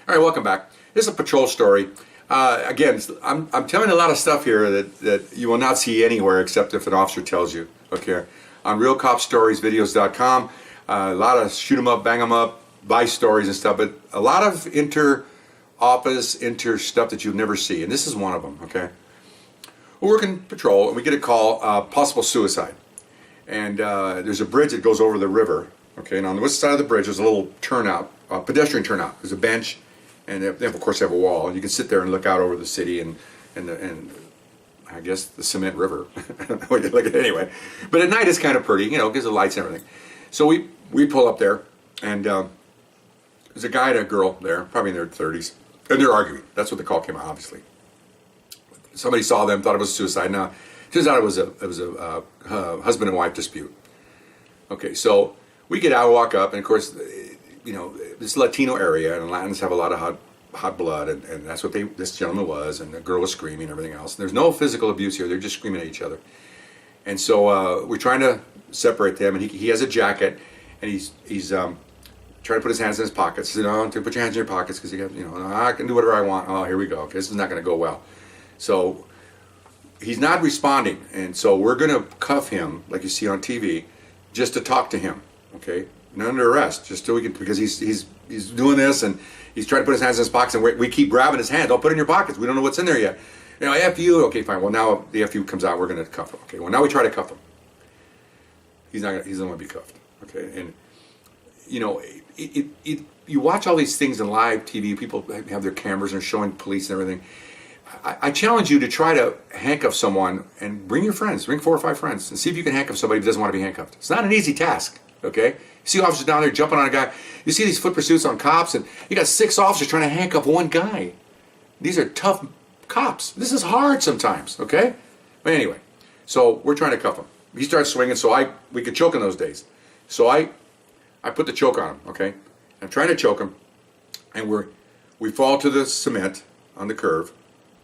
All right, welcome back. This is a patrol story. Again, I'm telling a lot of stuff here that you will not see anywhere except if an officer tells you. Okay, on realcopstoriesvideos.com, a lot of shoot 'em up, bang 'em up, buy stories and stuff, but a lot of inter stuff that you'll never see, and this is one of them. Okay, we're working patrol and we get a call, possible suicide, and there's a bridge that goes over the river. Okay, and on the west side of the bridge there's a little turnout, a pedestrian turnout. There's a bench. And they of course have a wall. You can sit there and look out over the city and I guess the cement river. I don't know what you look at anyway. But at night it's kind of pretty, because of the lights and everything. So we pull up there, and there's a guy and a girl there, probably in their 30s, and they're arguing. That's what the call came out, obviously. Somebody saw them, thought it was suicide. Now, turns out it was a husband and wife dispute. Okay, so we get out, walk up, and of course, this Latino area, and Latins have a lot of hot blood, and that's what this gentleman was, and the girl was screaming and everything else. And there's no physical abuse here; they're just screaming at each other. And so we're trying to separate them, and he has a jacket, and he's trying to put his hands in his pockets. He said, "No, don't put your hands in your pockets, because I can do whatever I want." Oh, here we go. Okay, this is not going to go well. So he's not responding, and so we're going to cuff him, like you see on TV, just to talk to him. Okay. Not under arrest, just so we can, because he's doing this and he's trying to put his hands in his pockets, and we keep grabbing his hands. Don't put it in your pockets. We don't know what's in there yet. F you. Okay, fine. Well, now the F you comes out. We're going to cuff him. Okay. Well, now we try to cuff him. He doesn't want to be cuffed. Okay. And you watch all these things in live TV. People have their cameras and they're showing police and everything. I challenge you to try to handcuff someone and bring your friends. Bring 4 or 5 friends and see if you can handcuff somebody who doesn't want to be handcuffed. It's not an easy task. Okay, you see officers down there jumping on a guy. You see these foot pursuits on cops, and you got 6 officers trying to handcuff one guy. These are tough cops. This is hard sometimes. Okay, but anyway, so we're trying to cuff him. He starts swinging, so we could choke in those days. So I put the choke on him. Okay, I'm trying to choke him, and we fall to the cement on the curve.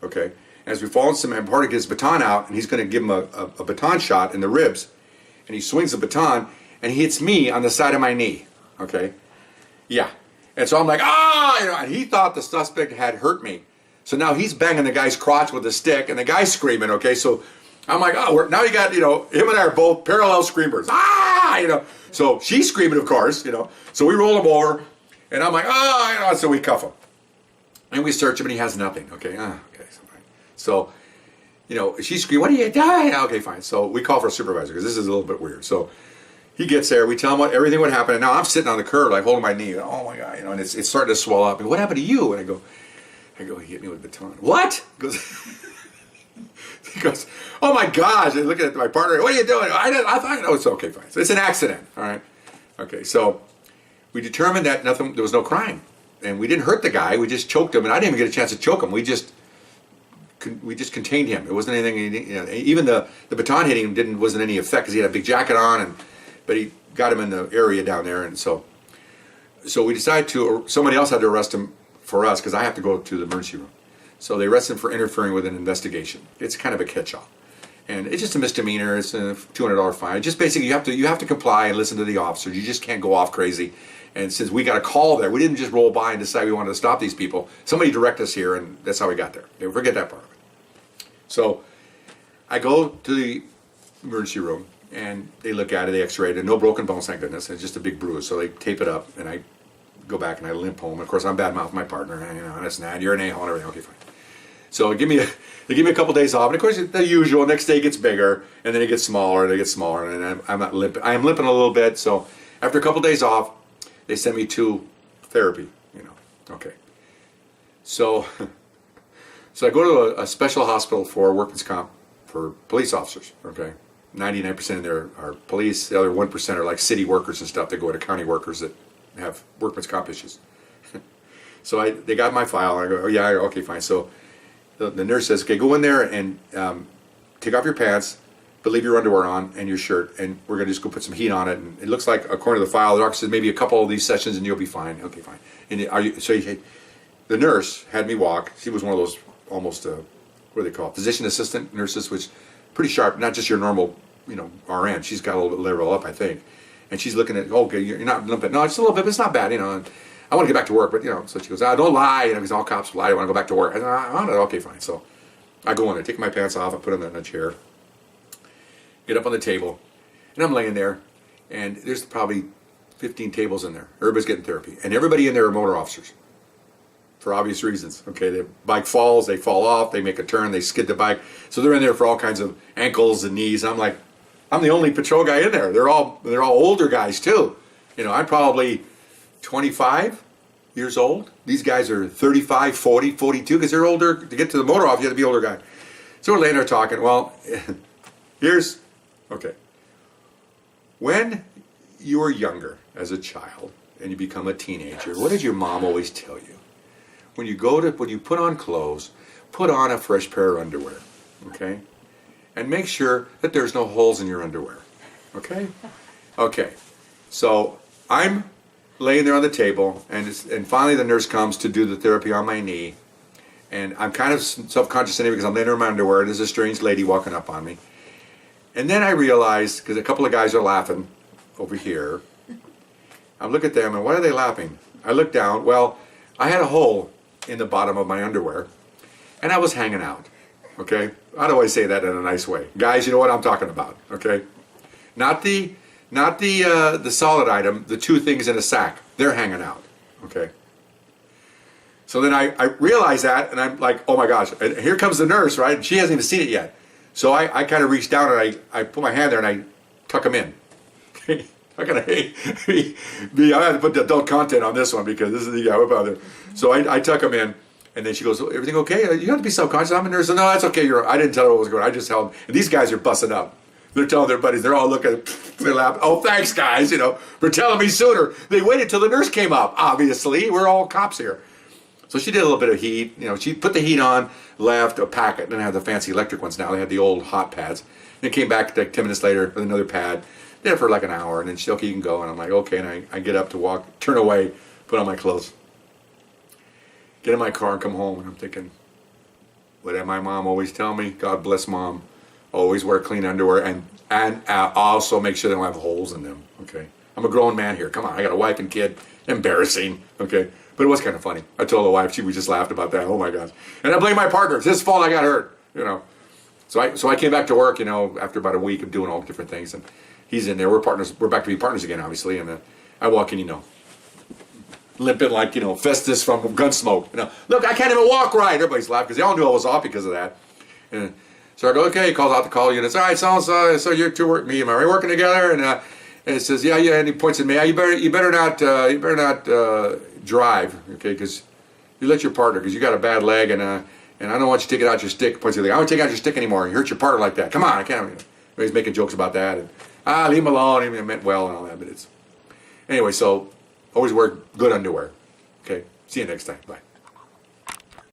Okay, as we fall in cement, Party gets his baton out, and he's going to give him a baton shot in the ribs, and he swings the baton. And he hits me on the side of my knee, okay? Yeah. And so I'm like, and he thought the suspect had hurt me. So now he's banging the guy's crotch with a stick, and the guy's screaming, okay? So I'm like, now you got, him and I are both parallel screamers. So she's screaming, of course, So we roll him over, and I'm like, so we cuff him. And we search him, and he has nothing, okay? So, she's screaming, what are you doing? Okay, fine. So we call for a supervisor, because this is a little bit weird. So he gets there, we tell him everything what happened, and now I'm sitting on the curb, like holding my knee. Oh my God, and it's starting to swell up. And what happened to you? And I go, he hit me with a baton. What? He goes, oh my gosh! And looking at my partner, what are you doing? I thought, it's okay, fine. So it's an accident, all right? Okay, so we determined that there was no crime, and we didn't hurt the guy. We just choked him, and I didn't even get a chance to choke him. We just contained him. It wasn't anything. Even the baton hitting him wasn't any effect because he had a big jacket on but he got him in the area down there, and so we decided somebody else had to arrest him for us, because I have to go to the emergency room. So they arrested him for interfering with an investigation. It's kind of a catch-all. And it's just a misdemeanor, it's a $200 fine. Just basically you have to comply and listen to the officers. You just can't go off crazy. And since we got a call there, we didn't just roll by and decide we wanted to stop these people. Somebody directed us here, and that's how we got there. Okay, forget that part of it. So I go to the emergency room, and they look at it, they x-rayed it, no broken bones, thank goodness, it's just a big bruise. So they tape it up, and I go back and I limp home. Of course, I'm badmouth my partner, and it's not, you're an a-hole and everything. Okay, fine. So they give me a couple days off, and of course the usual. Next day it gets bigger, and then it gets smaller, and I'm not limping. I am limping a little bit. So after a couple days off, they sent me to therapy. Okay. So I go to a special hospital for workman's comp for police officers. Okay. 99% of there are police. The other 1% are like city workers and stuff. They go to county workers that have workman's comp issues. So they got my file, and I go, oh yeah, okay, fine. So the nurse says, okay, go in there and take off your pants, but leave your underwear on and your shirt, and we're gonna just go put some heat on it. And it looks like, according to the file, the doctor says maybe a couple of these sessions and you'll be fine. Okay, fine. And the nurse had me walk. She was one of those almost what do they call it? Physician assistant nurses, which pretty sharp, not just your normal, RN. She's got a little bit level up, I think. And she's looking at, okay, you're not limping. No, just a little bit, but it's not bad, And I want to get back to work, but so she goes, don't lie, because all cops lie. I want to go back to work. I said, okay, fine. So I go in there, take my pants off, I put them in a chair, get up on the table, and I'm laying there, and there's probably 15 tables in there. Everybody's getting therapy, and everybody in there are motor officers, for obvious reasons. Okay, the bike falls, they fall off, they make a turn, they skid the bike, so they're in there for all kinds of ankles and knees. I'm like, I'm the only patrol guy in there. They're all older guys too. I'm probably 25 years old. These guys are 35, 40, 42, because they're older. To get to the motor off, you have to be an older guy. So we're laying there talking. Well, okay. When you were younger as a child and you become a teenager, what did your mom always tell you? When you put on clothes, put on a fresh pair of underwear, okay? And make sure that there's no holes in your underwear, okay? Okay, so I'm laying there on the table, and finally the nurse comes to do the therapy on my knee, and I'm kind of self-conscious anyway because I'm laying there in my underwear, and there's a strange lady walking up on me. And then I realized, because a couple of guys are laughing over here, I look at them, and why are they laughing? I look down, well, I had a hole in the bottom of my underwear, and I was hanging out, okay? How do I say that in a nice way? Guys, you know what I'm talking about, okay? Not the solid item, the two things in a sack. They're hanging out, okay? So then I realize that, and I'm like, oh my gosh, and here comes the nurse, right? And she hasn't even seen it yet. So I kind of reach down and I put my hand there and I tuck them in. I have to put the adult content on this one because this is the guy up out there. So I tuck them in, and then she goes, everything okay? You have to be self-conscious. I'm a nurse. No, that's okay. I didn't tell her what was going on. I just held, and these guys are busting up. They're telling their buddies, they're all looking, they're laughing. Oh, thanks, guys, for telling me sooner. They waited till the nurse came up, obviously. We're all cops here. So she did a little bit of heat. She put the heat on, left a packet. Didn't have the fancy electric ones now. They had the old hot pads. Then came back like 10 minutes later with another pad. Did it for like an hour, and then she said, okay, you can go. And I'm like, okay. And I get up to walk, turn away, put on my clothes. Get in my car and come home. And I'm thinking, what did my mom always tell me? God bless Mom. Always wear clean underwear and also make sure they don't have holes in them, okay? I'm a grown man here. Come on, I got a wife and kid. Embarrassing, okay? But it was kind of funny. I told the wife, she just laughed about that. Oh my gosh. And I blame my partner. It's his fault I got hurt, So I came back to work, after about a week of doing all different things. And he's in there. We're partners. We're back to be partners again, obviously. And I walk in, limping like, Festus from Gunsmoke. Look, I can't even walk right. Everybody's laughing because they all knew I was off because of that. And so I go, okay, he calls out the call units. All right, so you're two me and Mary working together, and it says, yeah, and he points at me. You better not drive, okay, because you let your partner, because you got a bad leg, and I don't want you to take it out your stick. Points at the, I don't take out your stick anymore. You hurt your partner like that. Come on, I can't. He's making jokes about that, and leave him alone. He meant well and all that, but anyway. So always wear good underwear. Okay, see you next time. Bye.